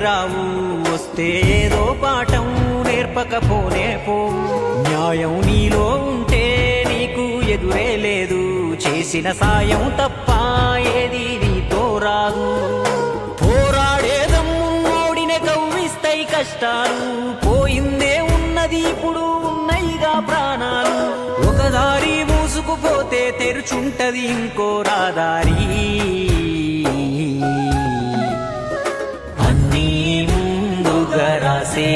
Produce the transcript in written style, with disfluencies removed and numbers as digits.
రావు, వస్తే ఏదో పాఠం నేర్పకపోనే పోవు. న్యాయం నీలో ఉంటే నీకు ఎదురే లేదు, చేసిన సాయం తప్ప ఏది నీతో రాదు. పోరాడేదమ్మున్నోడినే కవ్విస్తాయి కష్టాలు, పోయిందే ఉన్నది ఇప్పుడు ఉన్నయిగా ప్రాణాలు. ఒక దారి మూసుకుపోతే తెరుచుంటది ఇంకో రాదారి. అన్నీ ముందుగా రాసే